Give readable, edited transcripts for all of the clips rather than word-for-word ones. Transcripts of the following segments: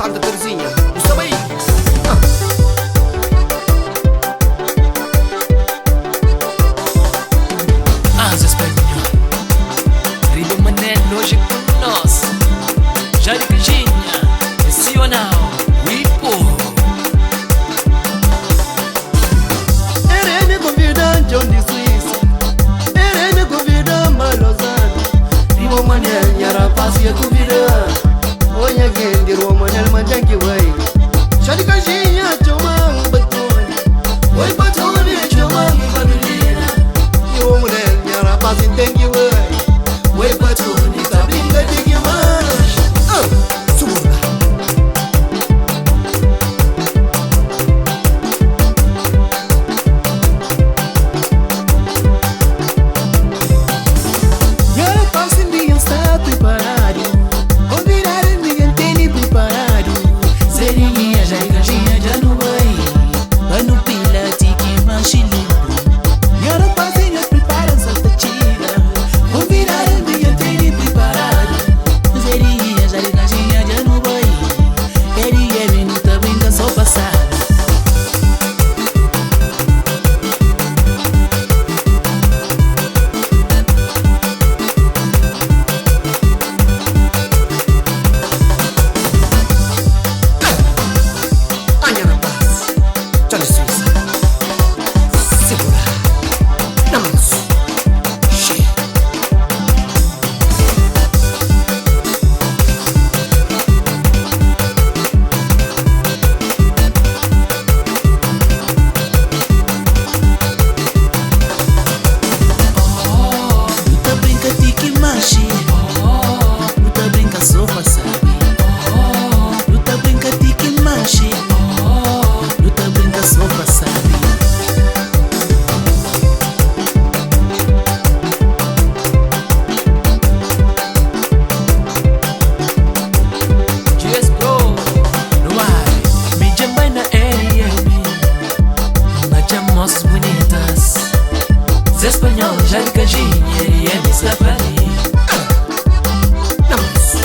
Santa Terezinha, está bem? As espanhol Rido Manel hoje com nós Jari Canjinha Nacional Wipo Ele me convida John de Suíça. Ele me convida Malosano. Ribo Manel Nhara Passia convida. Olha quem de Ribo Manel Mandanki Way. Jari Canjinha Chomang Batoni. Oi Batoni Chomang Badulina. Ribo Manel Nhara Passia Tanki Way. Oi Batoni Tabinga Digi Manos. Sura. Nhara Passia ninguém está preparado. Convidar ninguém tem preparado. Serinha Jari Canjinha já não vai Pano pila tiki manchilimpo Nhara Passia Prepara Santa Tira Convidar ninguém tem preparado Serinha Jari Canjinha já não vai Ele é minuta brinca só passada Nhara Passia John de Suíça. Segura. Na manso. Cheia. Luta brinca tiki manchi Luta brinca só passada Luta brinca tiki manchi Luta brinca só passada GS Pro no ar, me jamba na RM Uma chamos bonitas Zé Espanhol, Jari Canjinha RM está para ali Na manso.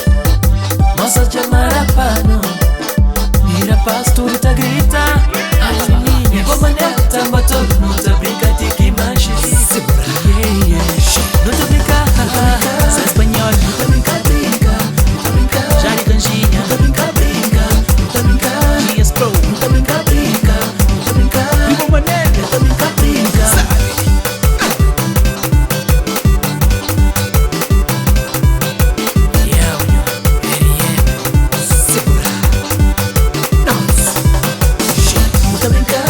Moça de Amarapano Mira pastor tá grita As meninas Igual Manel tá matando Não tá brinca tiki manche Segura. Yeah, yeah Não tá brinca Zé Espanhol Não tá brinca, brinca Não tá brinca Jari Canjinha Não tá brinca, brinca Não tá brinca GS Pro Não tá brinca, brinca Não tá brinca Igual Manel Não tá brinca, brinca Yeah, RM Segura. Na manso. Não tá brinca